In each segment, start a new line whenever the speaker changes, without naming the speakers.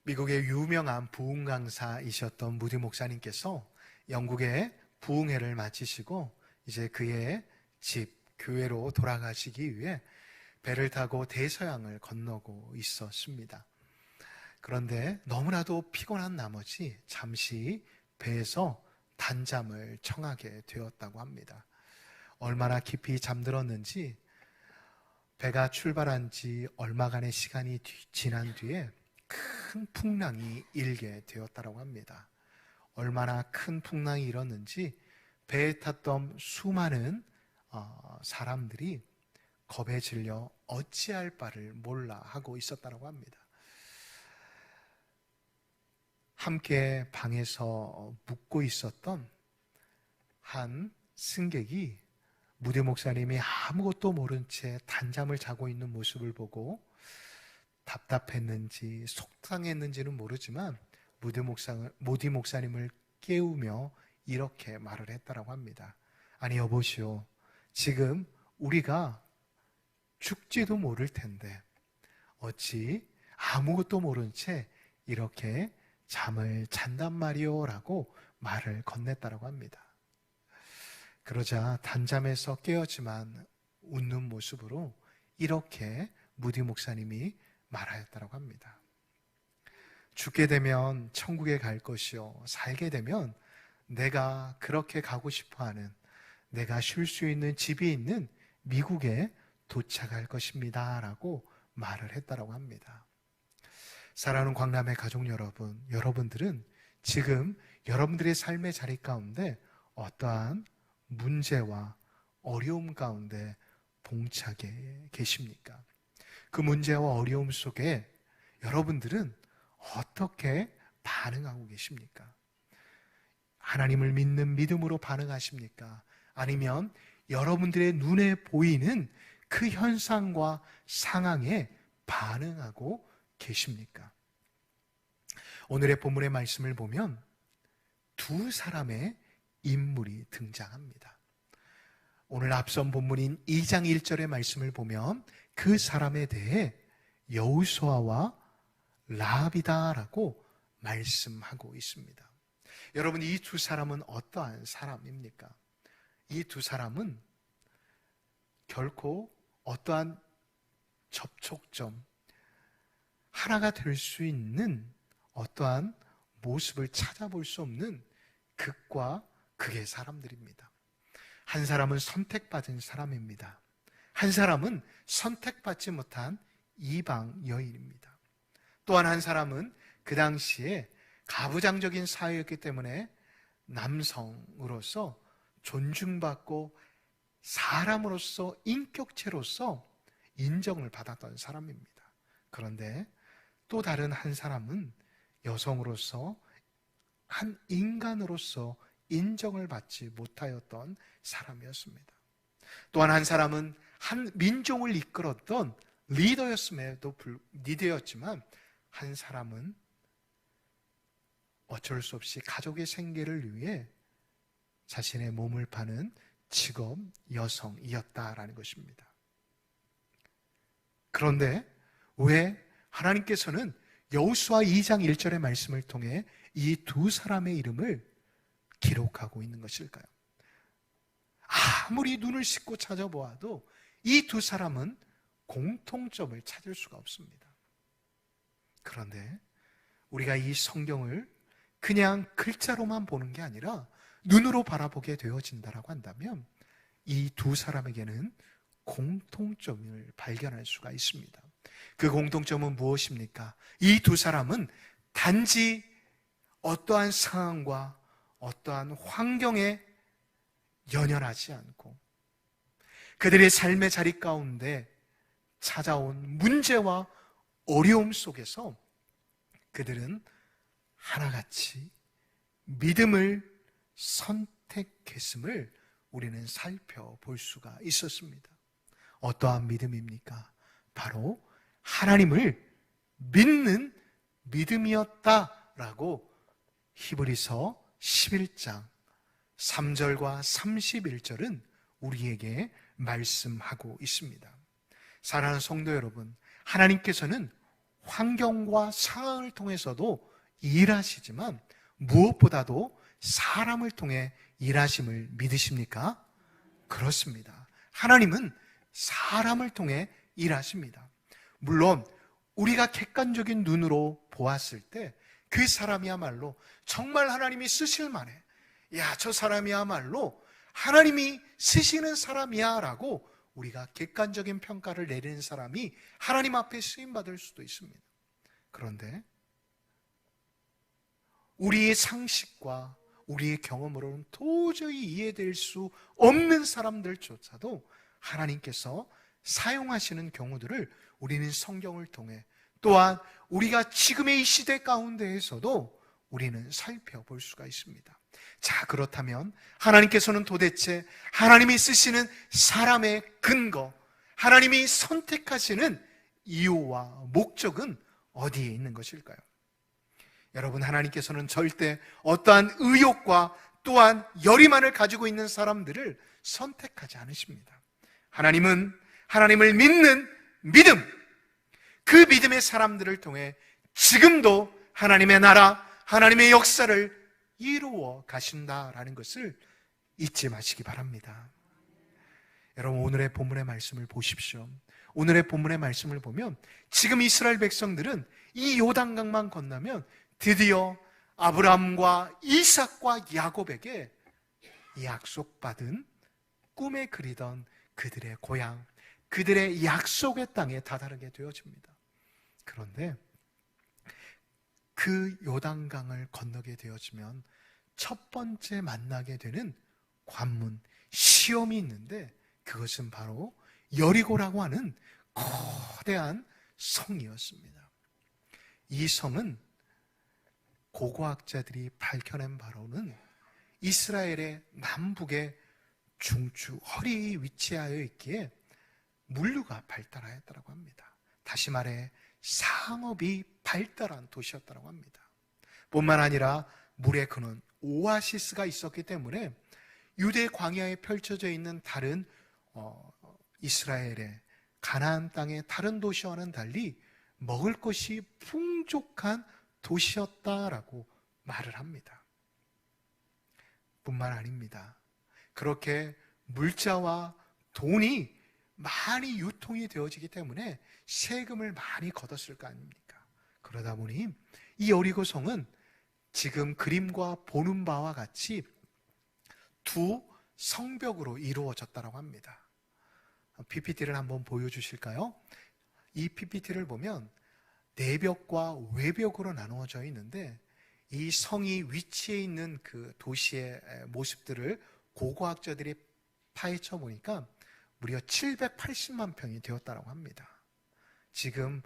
미국의 유명한 부흥 강사이셨던 무디 목사님께서 영국의 부흥회를 마치시고 이제 그의 집, 교회로 돌아가시기 위해 배를 타고 대서양을 건너고 있었습니다. 그런데 너무나도 피곤한 나머지 잠시 배에서 단잠을 청하게 되었다고 합니다. 얼마나 깊이 잠들었는지 배가 출발한 지 얼마간의 시간이 지난 뒤에 큰 풍랑이 일게 되었다고 합니다. 얼마나 큰 풍랑이 일었는지 배에 탔던 수많은 사람들이 겁에 질려 어찌할 바를 몰라 하고 있었다고 합니다. 함께 방에서 묵고 있었던 한 승객이 무디 목사님이 아무것도 모른 채 단잠을 자고 있는 모습을 보고 답답했는지 속상했는지는 모르지만 무디 목사님을 깨우며 이렇게 말을 했다고 합니다. 아니 여보시오, 지금 우리가 죽지도 모를 텐데 어찌 아무것도 모른 채 이렇게 잠을 잔단 말이오 라고 말을 건넸다고 합니다. 그러자 단잠에서 깨었지만 웃는 모습으로 이렇게 무디 목사님이 말하였다고 합니다. 죽게 되면 천국에 갈 것이요, 살게 되면 내가 그렇게 가고 싶어하는, 내가 쉴 수 있는 집이 있는 미국에 도착할 것입니다 라고 말을 했다고 합니다. 사랑하는 광남의 가족 여러분, 여러분들은 지금 여러분들의 삶의 자리 가운데 어떠한 문제와 어려움 가운데 봉착해 계십니까? 그 문제와 어려움 속에 여러분들은 어떻게 반응하고 계십니까? 하나님을 믿는 믿음으로 반응하십니까? 아니면 여러분들의 눈에 보이는 그 현상과 상황에 반응하고 계십니까? 오늘의 본문의 말씀을 보면 두 사람의 인물이 등장합니다. 오늘 앞선 본문인 2장 1절의 말씀을 보면 그 사람에 대해 여호수아와 라합이다라고 말씀하고 있습니다. 여러분, 이 두 사람은 어떠한 사람입니까? 이 두 사람은 결코 어떠한 접촉점, 하나가 될 수 있는 어떠한 모습을 찾아볼 수 없는 극과 극의 사람들입니다. 한 사람은 선택받은 사람입니다. 한 사람은 선택받지 못한 이방 여인입니다. 또한 한 사람은 그 당시에 가부장적인 사회였기 때문에 남성으로서 존중받고 사람으로서 인격체로서 인정을 받았던 사람입니다. 그런데 또 다른 한 사람은 여성으로서 한 인간으로서 인정을 받지 못하였던 사람이었습니다. 또한 한 사람은 한 민족을 이끌었던 리더였지만 한 사람은 어쩔 수 없이 가족의 생계를 위해 자신의 몸을 파는 직업 여성이었다라는 것입니다. 그런데 왜 하나님께서는 여호수아 2장 1절의 말씀을 통해 이 두 사람의 이름을 기록하고 있는 것일까요? 아무리 눈을 씻고 찾아보아도 이 두 사람은 공통점을 찾을 수가 없습니다. 그런데 우리가 이 성경을 그냥 글자로만 보는 게 아니라 눈으로 바라보게 되어진다라고 한다면 이 두 사람에게는 공통점을 발견할 수가 있습니다. 그 공통점은 무엇입니까? 이 두 사람은 단지 어떠한 상황과 어떠한 환경에 연연하지 않고 그들의 삶의 자리 가운데 찾아온 문제와 어려움 속에서 그들은 하나같이 믿음을 선택했음을 우리는 살펴볼 수가 있었습니다. 어떠한 믿음입니까? 바로 하나님을 믿는 믿음이었다라고 히브리서 11장 3절과 31절은 우리에게 말씀하고 있습니다. 사랑하는 성도 여러분, 하나님께서는 환경과 상황을 통해서도 일하시지만 무엇보다도 사람을 통해 일하심을 믿으십니까? 그렇습니다. 하나님은 사람을 통해 일하십니다. 물론 우리가 객관적인 눈으로 보았을 때 그 사람이야말로 정말 하나님이 쓰실 만해, 야, 저 사람이야말로 하나님이 쓰시는 사람이야 라고 우리가 객관적인 평가를 내리는 사람이 하나님 앞에 쓰임받을 수도 있습니다. 그런데 우리의 상식과 우리의 경험으로는 도저히 이해될 수 없는 사람들조차도 하나님께서 사용하시는 경우들을 우리는 성경을 통해, 또한 우리가 지금의 이 시대 가운데에서도 우리는 살펴볼 수가 있습니다. 자, 그렇다면 하나님께서는 도대체 하나님이 쓰시는 사람의 근거, 하나님이 선택하시는 이유와 목적은 어디에 있는 것일까요? 여러분, 하나님께서는 절대 어떠한 의욕과 또한 열의만을 가지고 있는 사람들을 선택하지 않으십니다. 하나님은 하나님을 믿는 믿음, 그 믿음의 사람들을 통해 지금도 하나님의 나라, 하나님의 역사를 이루어 가신다라는 것을 잊지 마시기 바랍니다. 여러분, 오늘의 본문의 말씀을 보십시오. 오늘의 본문의 말씀을 보면 지금 이스라엘 백성들은 이 요단강만 건너면 드디어 아브라함과 이삭과 야곱에게 약속받은, 꿈에 그리던 그들의 고향, 그들의 약속의 땅에 다다르게 되어집니다. 그런데 그 요단강을 건너게 되어지면 첫 번째 만나게 되는 관문, 시험이 있는데 그것은 바로 여리고라고 하는 거대한 성이었습니다. 이 성은 고고학자들이 밝혀낸 바로는 이스라엘의 남북의 중추 허리에 위치하여 있기에 물류가 발달하였다고 합니다. 다시 말해 상업이 발달한 도시였다고 합니다. 뿐만 아니라 물의 근원 오아시스가 있었기 때문에 유대 광야에 펼쳐져 있는 다른 이스라엘의 가나안 땅의 다른 도시와는 달리 먹을 것이 풍족한 도시였다라고 말을 합니다. 뿐만 아닙니다. 그렇게 물자와 돈이 많이 유통이 되어지기 때문에 세금을 많이 걷었을 거 아닙니까? 그러다 보니 이 여리고성은 지금 그림과 보는 바와 같이 두 성벽으로 이루어졌다고 합니다. PPT를 한번 보여주실까요? 이 PPT를 보면 내벽과 외벽으로 나누어져 있는데 이 성이 위치해 있는 그 도시의 모습들을 고고학자들이 파헤쳐 보니까 무려 780만 평이 되었다고 합니다. 지금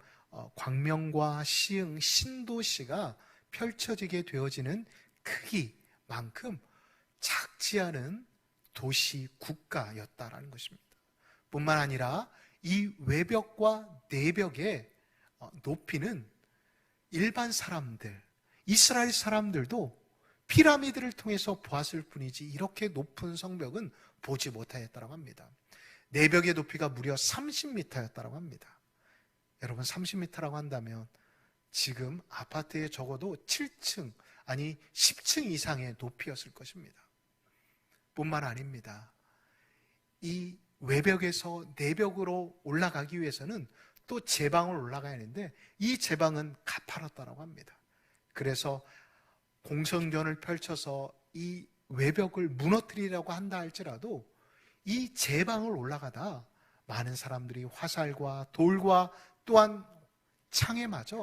광명과 시흥, 신도시가 펼쳐지게 되어지는 크기만큼 작지 않은 도시 국가였다라는 것입니다. 뿐만 아니라 이 외벽과 내벽의 높이는 일반 사람들, 이스라엘 사람들도 피라미드를 통해서 보았을 뿐이지 이렇게 높은 성벽은 보지 못하였다고 합니다. 내벽의 높이가 무려 30m였다고 합니다. 여러분, 30m라고 한다면 지금 아파트에 적어도 7층, 아니 10층 이상의 높이였을 것입니다. 뿐만 아닙니다. 이 외벽에서 내벽으로 올라가기 위해서는 또 제방을 올라가야 하는데 이 제방은 가파랐다고 합니다. 그래서 공성전을 펼쳐서 이 외벽을 무너뜨리려고 한다 할지라도 이 제방을 올라가다 많은 사람들이 화살과 돌과 또한 창에 맞아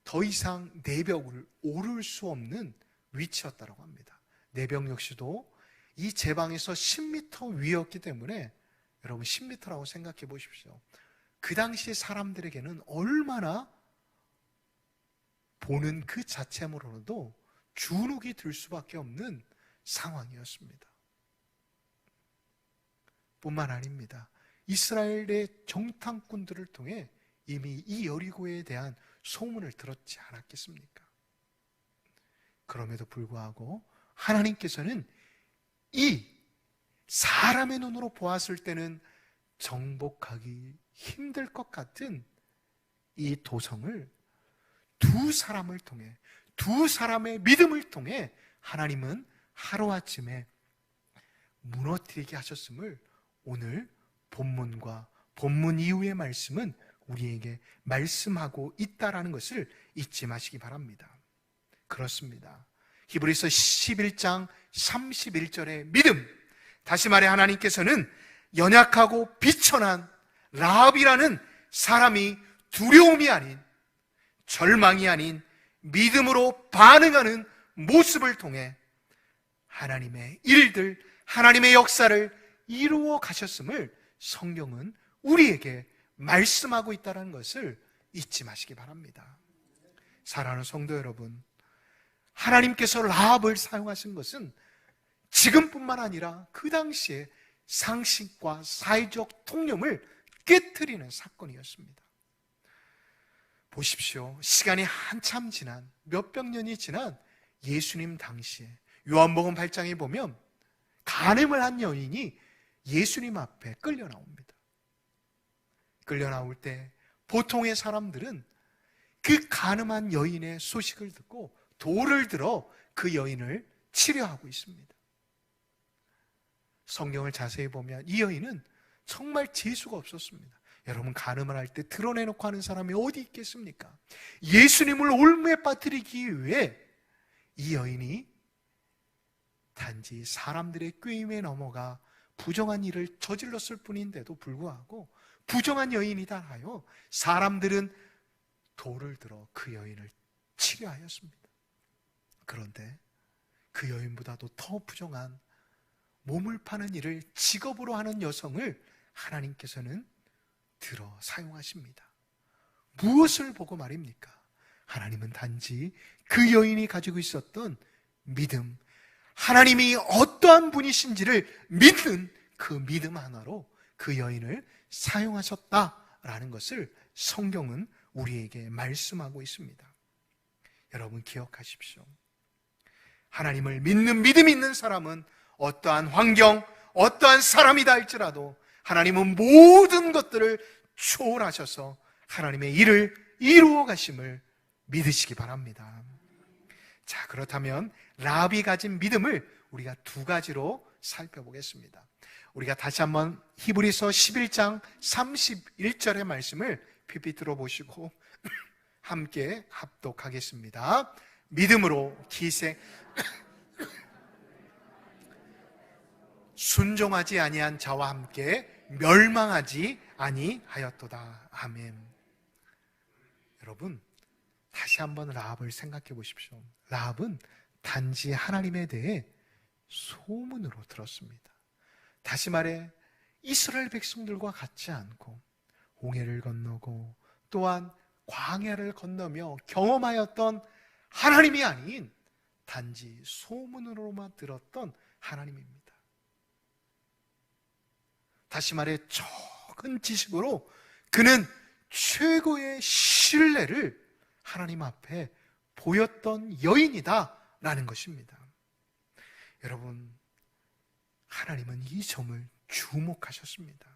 더 이상 내벽을 오를 수 없는 위치였다고 합니다. 내벽 역시도 이 제방에서 10m 위였기 때문에 여러분 10m라고 생각해 보십시오. 그 당시 사람들에게는 얼마나 보는 그 자체만으로도 주눅이 들 수밖에 없는 상황이었습니다. 뿐만 아닙니다. 이스라엘의 정탐꾼들을 통해 이미 이 여리고에 대한 소문을 들었지 않았겠습니까? 그럼에도 불구하고 하나님께서는 이 사람의 눈으로 보았을 때는 정복하기 힘들 것 같은 이 도성을 두 사람을 통해, 두 사람의 믿음을 통해 하나님은 하루아침에 무너뜨리게 하셨음을 오늘 본문과 본문 이후의 말씀은 우리에게 말씀하고 있다라는 것을 잊지 마시기 바랍니다. 그렇습니다. 히브리서 11장 31절의 믿음, 다시 말해 하나님께서는 연약하고 비천한 라합이라는 사람이 두려움이 아닌, 절망이 아닌 믿음으로 반응하는 모습을 통해 하나님의 일들, 하나님의 역사를 이루어 가셨음을 성경은 우리에게 말씀하고 있다는 것을 잊지 마시기 바랍니다. 사랑하는 성도 여러분, 하나님께서 라합을 사용하신 것은 지금뿐만 아니라 그 당시에 상식과 사회적 통념을 깨트리는 사건이었습니다. 보십시오. 시간이 한참 지난, 몇백 년이 지난 예수님 당시에 요한복음 8장에 보면 간음을 한 여인이 예수님 앞에 끌려 나옵니다. 끌려 나올 때 보통의 사람들은 그 간음한 여인의 소식을 듣고 돌을 들어 그 여인을 치려하고 있습니다. 성경을 자세히 보면 이 여인은 정말 재수가 없었습니다. 여러분, 간음을 할 때 드러내놓고 하는 사람이 어디 있겠습니까? 예수님을 올무에 빠뜨리기 위해 이 여인이 단지 사람들의 꾀임에 넘어가 부정한 일을 저질렀을 뿐인데도 불구하고 부정한 여인이다 하여 사람들은 돌을 들어 그 여인을 치려 하였습니다. 그런데 그 여인보다도 더 부정한 몸을 파는 일을 직업으로 하는 여성을 하나님께서는 들어 사용하십니다. 무엇을 보고 말입니까? 하나님은 단지 그 여인이 가지고 있었던 믿음, 하나님이 어떠한 분이신지를 믿는 그 믿음 하나로 그 여인을 사용하셨다라는 것을 성경은 우리에게 말씀하고 있습니다. 여러분, 기억하십시오. 하나님을 믿는 믿음 있는 사람은 어떠한 환경, 어떠한 사람이다 할지라도 하나님은 모든 것들을 초월하셔서 하나님의 일을 이루어 가심을 믿으시기 바랍니다. 자, 그렇다면 라합이 가진 믿음을 우리가 두 가지로 살펴보겠습니다. 우리가 다시 한번 히브리서 11장 31절의 말씀을 PPT로 보시고 함께 합독하겠습니다. 믿음으로 기생 순종하지 아니한 자와 함께 멸망하지 아니하였도다. 아멘. 여러분, 다시 한번 라합을 생각해 보십시오. 라합은 단지 하나님에 대해 소문으로 들었습니다. 다시 말해 이스라엘 백성들과 같지 않고 홍해를 건너고 또한 광야를 건너며 경험하였던 하나님이 아닌 단지 소문으로만 들었던 하나님입니다. 다시 말해 적은 지식으로 그는 최고의 신뢰를 하나님 앞에 보였던 여인이다라는 것입니다. 여러분, 하나님은 이 점을 주목하셨습니다.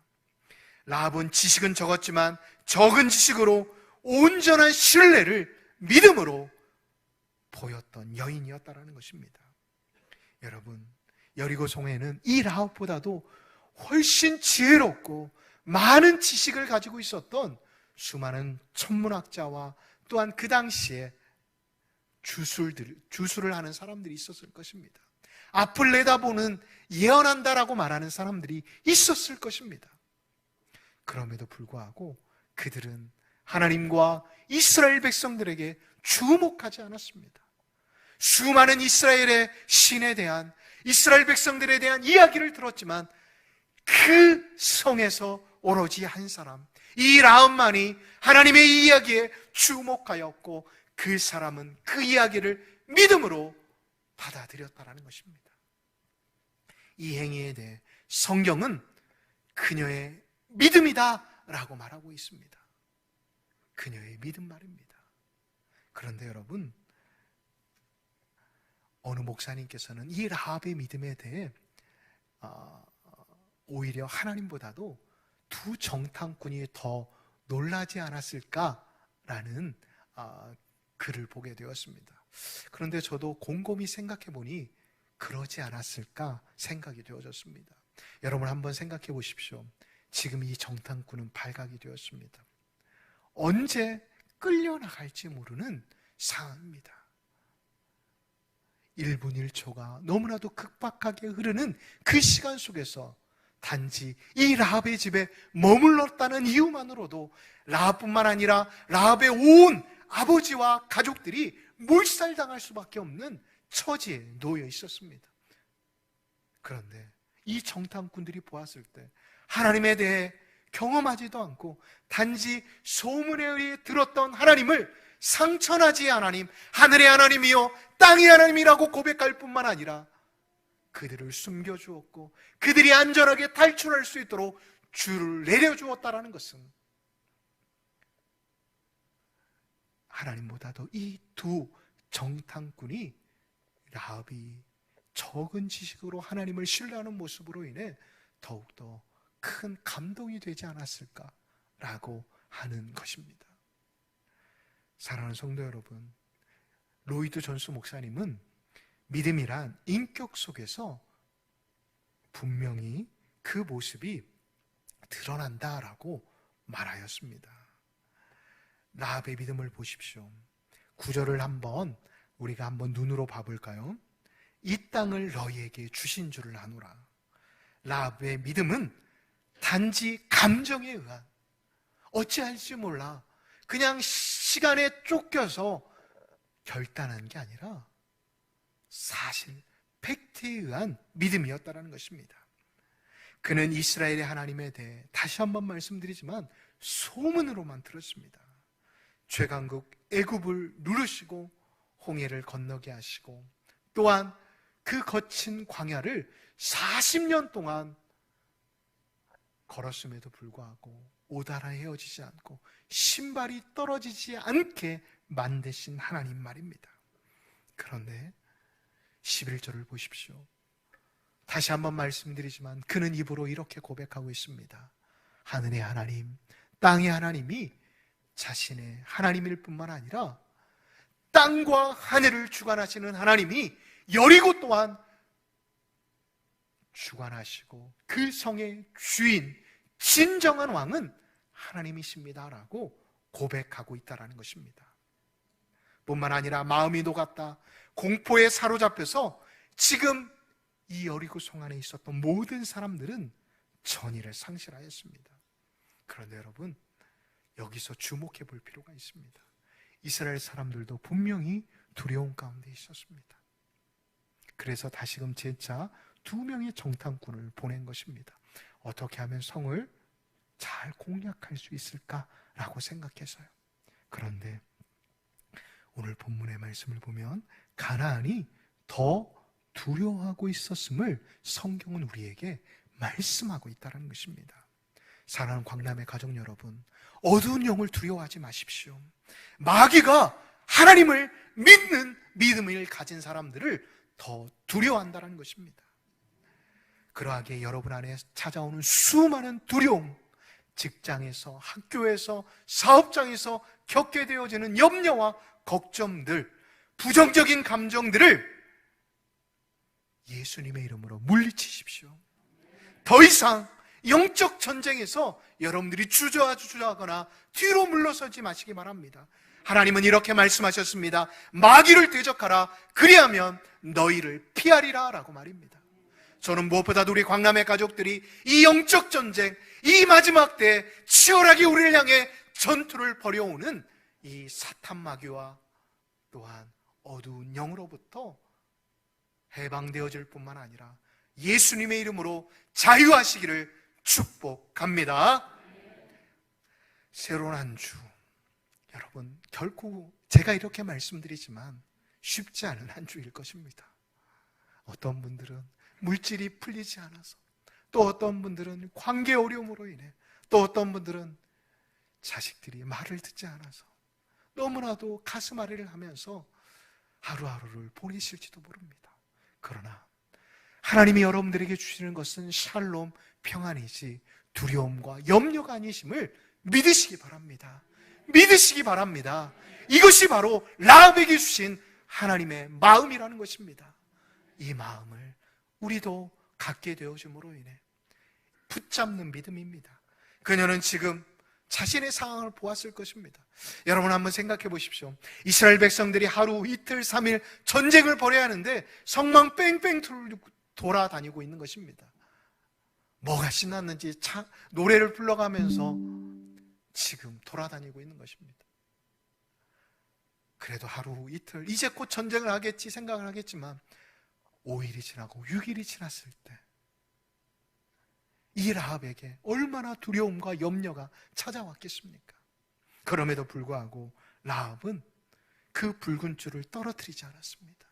라합은 지식은 적었지만 적은 지식으로 온전한 신뢰를 믿음으로 보였던 여인이었다라는 것입니다. 여러분, 여리고성에는 이 라합보다도 훨씬 지혜롭고 많은 지식을 가지고 있었던 수많은 천문학자와 또한 그 당시에 주술을 하는 사람들이 있었을 것입니다. 앞을 내다보는 예언한다라고 말하는 사람들이 있었을 것입니다. 그럼에도 불구하고 그들은 하나님과 이스라엘 백성들에게 주목하지 않았습니다. 수많은 이스라엘의 신에 대한, 이스라엘 백성들에 대한 이야기를 들었지만 그 성에서 오로지 한 사람, 이 라합만이 하나님의 이야기에 주목하였고 그 사람은 그 이야기를 믿음으로 받아들였다라는 것입니다. 이 행위에 대해 성경은 그녀의 믿음이다 라고 말하고 있습니다. 그녀의 믿음 말입니다. 그런데 여러분, 어느 목사님께서는 이 라합의 믿음에 대해 오히려 하나님보다도 두 정탐꾼이 더 놀라지 않았을까 라는 글을 보게 되었습니다. 그런데 저도 곰곰이 생각해 보니 그러지 않았을까 생각이 되어졌습니다. 여러분 한번 생각해 보십시오. 지금 이 정탐꾼은 발각이 되었습니다. 언제 끌려나갈지 모르는 상황입니다. 1분 1초가 너무나도 급박하게 흐르는 그 시간 속에서 단지 이 라합의 집에 머물렀다는 이유만으로도 라합뿐만 아니라 라합의 온 아버지와 가족들이 몰살당할 수밖에 없는 처지에 놓여 있었습니다. 그런데 이 정탐꾼들이 보았을 때 하나님에 대해 경험하지도 않고 단지 소문에 의해 들었던 하나님을 상천하지 하나님, 하늘의 하나님이요 땅의 하나님이라고 고백할 뿐만 아니라 그들을 숨겨주었고 그들이 안전하게 탈출할 수 있도록 줄을 내려주었다라는 것은 하나님보다도 이 두 정탐꾼이 라합이 적은 지식으로 하나님을 신뢰하는 모습으로 인해 더욱더 큰 감동이 되지 않았을까라고 하는 것입니다. 사랑하는 성도 여러분, 로이드 존스 목사님은 믿음이란 인격 속에서 분명히 그 모습이 드러난다라고 말하였습니다. 라합의 믿음을 보십시오. 9절을 한번 우리가 한번 눈으로 봐볼까요? 이 땅을 너희에게 주신 줄을 아노라. 라합의 믿음은 단지 감정에 의한, 어찌할지 몰라 그냥 시간에 쫓겨서 결단한 게 아니라 사실 팩트에 의한 믿음이었다는 것입니다. 그는 이스라엘의 하나님에 대해 다시 한번 말씀드리지만 소문으로만 들었습니다. 최강국 애굽을 누르시고 홍해를 건너게 하시고 또한 그 거친 광야를 40년 동안 걸었음에도 불구하고 오다라 헤어지지 않고 신발이 떨어지지 않게 만드신 하나님 말입니다. 그런데 11절을 보십시오. 다시 한번 말씀드리지만 그는 입으로 이렇게 고백하고 있습니다. 하늘의 하나님, 땅의 하나님이 자신의 하나님일 뿐만 아니라 땅과 하늘을 주관하시는 하나님이 여리고 또한 주관하시고 그 성의 주인, 진정한 왕은 하나님이십니다라고 고백하고 있다는 것입니다. 뿐만 아니라 마음이 녹았다, 공포에 사로잡혀서 지금 이 여리고 성 안에 있었던 모든 사람들은 전의를 상실하였습니다. 그런데 여러분, 여기서 주목해 볼 필요가 있습니다. 이스라엘 사람들도 분명히 두려움 가운데 있었습니다. 그래서 다시금 재차 2명의 정탐꾼을 보낸 것입니다. 어떻게 하면 성을 잘 공략할 수 있을까라고 생각해서요. 그런데 오늘 본문의 말씀을 보면 가나안이 더 두려워하고 있었음을 성경은 우리에게 말씀하고 있다는 것입니다. 사랑하는 광남의 가족 여러분, 어두운 영을 두려워하지 마십시오. 마귀가 하나님을 믿는 믿음을 가진 사람들을 더 두려워한다는 것입니다. 그러하게 여러분 안에 찾아오는 수많은 두려움, 직장에서, 학교에서, 사업장에서 겪게 되어지는 염려와 걱정들, 부정적인 감정들을 예수님의 이름으로 물리치십시오. 더 이상 영적 전쟁에서 여러분들이 주저하거나 뒤로 물러서지 마시기 바랍니다. 하나님은 이렇게 말씀하셨습니다. 마귀를 대적하라, 그리하면 너희를 피하리라 라고 말입니다. 저는 무엇보다도 우리 광남의 가족들이 이 영적 전쟁, 이 마지막 때에 치열하게 우리를 향해 전투를 벌여오는 이 사탄 마귀와 또한 어두운 영으로부터 해방되어질 뿐만 아니라 예수님의 이름으로 자유하시기를 축복합니다. 새로운 한 주, 여러분 결코 제가 이렇게 말씀드리지만 쉽지 않은 한 주일 것입니다. 어떤 분들은 물질이 풀리지 않아서, 또 어떤 분들은 관계 어려움으로 인해, 또 어떤 분들은 자식들이 말을 듣지 않아서 너무나도 가슴 아래를 하면서 하루하루를 보내실지도 모릅니다. 그러나 하나님이 여러분들에게 주시는 것은 샬롬, 평안이지 두려움과 염려가 아니심을 믿으시기 바랍니다. 믿으시기 바랍니다. 이것이 바로 라합에게 주신 하나님의 마음이라는 것입니다. 이 마음을 우리도 갖게 되어짐으로 인해 붙잡는 믿음입니다. 그녀는 지금 자신의 상황을 보았을 것입니다. 여러분 한번 생각해 보십시오. 이스라엘 백성들이 하루, 이틀, 3일 전쟁을 벌여야 하는데 성만 뺑뺑 돌아다니고 있는 것입니다. 뭐가 신났는지 노래를 불러가면서 지금 돌아다니고 있는 것입니다. 그래도 하루, 이틀, 이제 곧 전쟁을 하겠지 생각을 하겠지만 5일이 지나고 6일이 지났을 때 이 라합에게 얼마나 두려움과 염려가 찾아왔겠습니까? 그럼에도 불구하고 라합은 그 붉은 줄을 떨어뜨리지 않았습니다.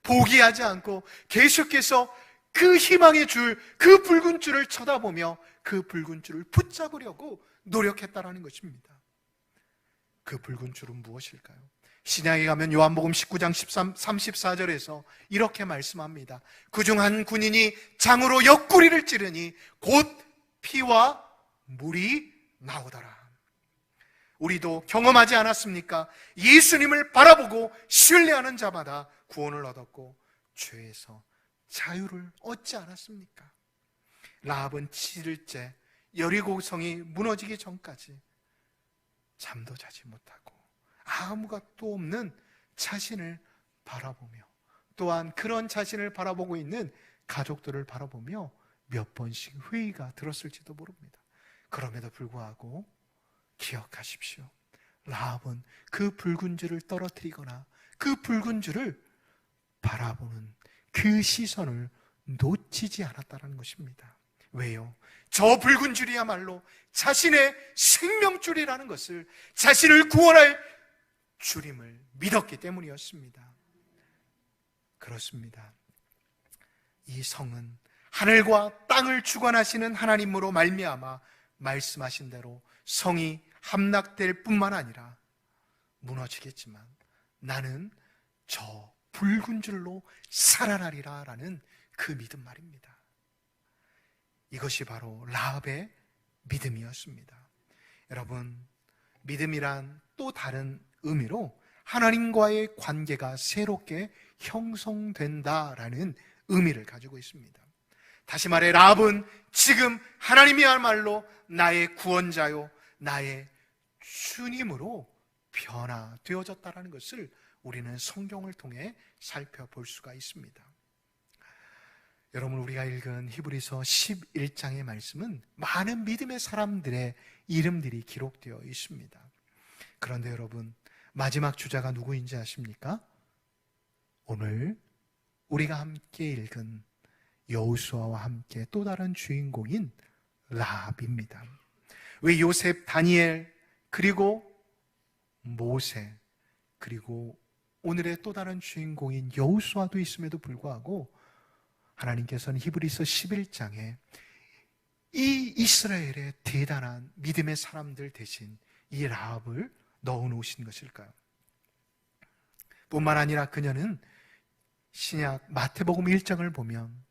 포기하지 않고 계속해서 그 희망의 줄, 그 붉은 줄을 쳐다보며 그 붉은 줄을 붙잡으려고 노력했다라는 것입니다. 그 붉은 줄은 무엇일까요? 신약에 가면 요한복음 19장 34절에서 이렇게 말씀합니다. 그중 한 군인이 장으로 옆구리를 찌르니 곧 피와 물이 나오더라. 우리도 경험하지 않았습니까? 예수님을 바라보고 신뢰하는 자마다 구원을 얻었고 죄에서 자유를 얻지 않았습니까? 라합은 7일째 여리고성이 무너지기 전까지 잠도 자지 못하고 아무것도 없는 자신을 바라보며 또한 그런 자신을 바라보고 있는 가족들을 바라보며 몇 번씩 회의가 들었을지도 모릅니다. 그럼에도 불구하고 기억하십시오. 라합은 그 붉은 줄을 떨어뜨리거나 그 붉은 줄을 바라보는 그 시선을 놓치지 않았다는 것입니다. 왜요? 저 붉은 줄이야말로 자신의 생명줄이라는 것을, 자신을 구원할 줄임을 믿었기 때문이었습니다. 그렇습니다. 이 성은 하늘과 땅을 주관하시는 하나님으로 말미암아 말씀하신 대로 성이 함락될 뿐만 아니라 무너지겠지만 나는 저 붉은 줄로 살아나리라 라는 그 믿음 말입니다. 이것이 바로 라합의 믿음이었습니다. 여러분, 믿음이란 또 다른 의미로 하나님과의 관계가 새롭게 형성된다라는 의미를 가지고 있습니다. 다시 말해 라합은 지금 하나님이야말로 나의 구원자요 나의 주님으로 변화되어졌다는 것을 우리는 성경을 통해 살펴볼 수가 있습니다. 여러분, 우리가 읽은 히브리서 11장의 말씀은 많은 믿음의 사람들의 이름들이 기록되어 있습니다. 그런데 여러분, 마지막 주자가 누구인지 아십니까? 오늘 우리가 함께 읽은 여호수아와 함께 또 다른 주인공인 라합입니다. 왜 요셉, 다니엘, 그리고 모세, 그리고 오늘의 또 다른 주인공인 여호수아도 있음에도 불구하고 하나님께서는 히브리서 11장에 이 이스라엘의 대단한 믿음의 사람들 대신 이 라합을 넣어놓으신 것일까요? 뿐만 아니라 그녀는 신약 마태복음 1장을 보면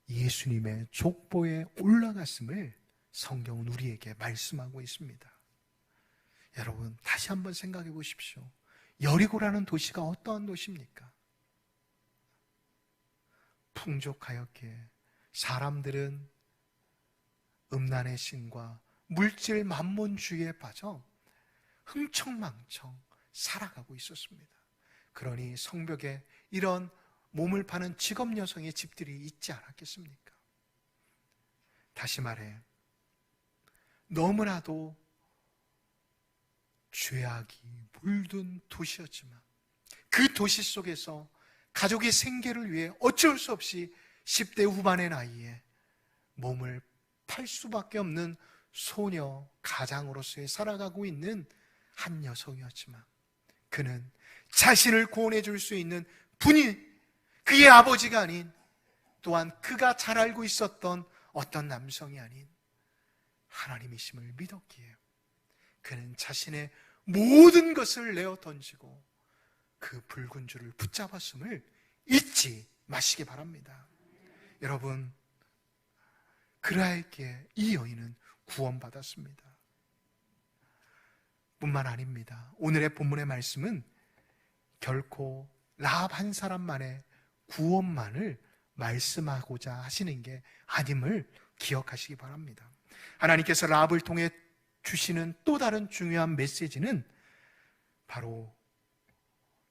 예수님의 족보에 올라갔음을 성경은 우리에게 말씀하고 있습니다. 여러분, 다시 한번 생각해 보십시오. 여리고라는 도시가 어떠한 도시입니까? 풍족하였기에 사람들은 음란의 신과 물질 만몬주의에 빠져 흥청망청 살아가고 있었습니다. 그러니 성벽에 이런 몸을 파는 직업 여성의 집들이 있지 않았겠습니까? 다시 말해 너무나도 죄악이 물든 도시였지만 그 도시 속에서 가족의 생계를 위해 어쩔 수 없이 10대 후반의 나이에 몸을 팔 수밖에 없는 소녀 가장으로서의 살아가고 있는 한 여성이었지만 그는 자신을 구원해 줄 수 있는 분이 그의 아버지가 아닌 또한 그가 잘 알고 있었던 어떤 남성이 아닌 하나님이심을 믿었기에 그는 자신의 모든 것을 내어 던지고 그 붉은 줄을 붙잡았음을 잊지 마시기 바랍니다. 여러분, 그라에게 이 여인은 구원받았습니다. 뿐만 아닙니다. 오늘의 본문의 말씀은 결코 라합 한 사람만의 구원만을 말씀하고자 하시는 게 아님을 기억하시기 바랍니다. 하나님께서 라합을 통해 주시는 또 다른 중요한 메시지는 바로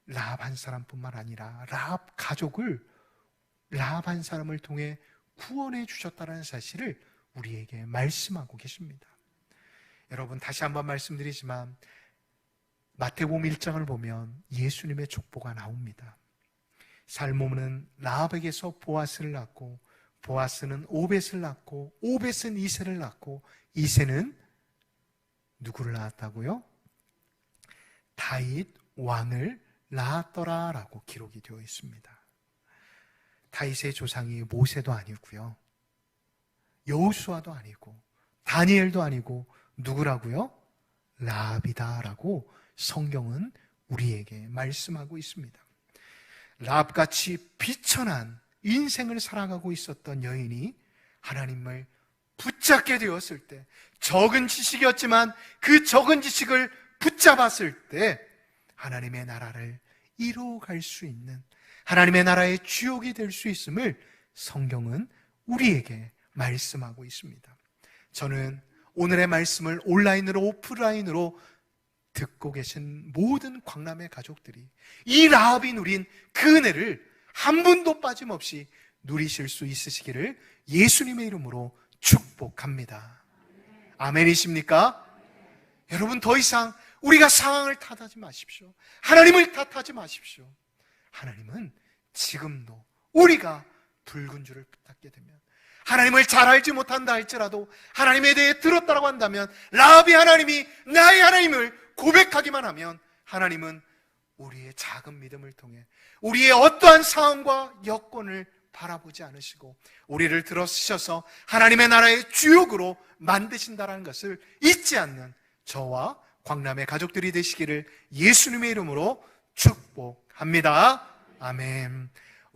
라합 한 사람뿐만 아니라 라합 가족을 라합 한 사람을 통해 구원해 주셨다는 사실을 우리에게 말씀하고 계십니다. 여러분, 다시 한번 말씀드리지만 마태복음 1장을 보면 예수님의 족보가 나옵니다. 살모는 라합에게서 보아스를 낳고, 보아스는 오벳을 낳고, 오벳은 이새를 낳고, 이새는 누구를 낳았다고요? 다윗 왕을 낳았더라 라고 기록이 되어 있습니다. 다윗의 조상이 모세도 아니고요, 여호수아도 아니고, 다니엘도 아니고 누구라고요? 라합이다 라고 성경은 우리에게 말씀하고 있습니다. 라합같이 비천한 인생을 살아가고 있었던 여인이 하나님을 붙잡게 되었을 때, 적은 지식이었지만 그 적은 지식을 붙잡았을 때 하나님의 나라를 이루어갈 수 있는, 하나님의 나라의 주역이 될 수 있음을 성경은 우리에게 말씀하고 있습니다. 저는 오늘의 말씀을 온라인으로 오프라인으로 듣고 계신 모든 광남의 가족들이 이 라합이 누린 그 은혜를 한 분도 빠짐없이 누리실 수 있으시기를 예수님의 이름으로 축복합니다. 아멘이십니까? 여러분, 더 이상 우리가 상황을 탓하지 마십시오. 하나님을 탓하지 마십시오. 하나님은 지금도 우리가 붉은 줄을 붙잡게 되면, 하나님을 잘 알지 못한다 할지라도 하나님에 대해 들었다고 한다면, 라합이 하나님이 나의 하나님을 고백하기만 하면 하나님은 우리의 작은 믿음을 통해 우리의 어떠한 상황과 여건을 바라보지 않으시고 우리를 들어쓰셔서 하나님의 나라의 주역으로 만드신다는 것을 잊지 않는 저와 광남의 가족들이 되시기를 예수님의 이름으로 축복합니다. 아멘.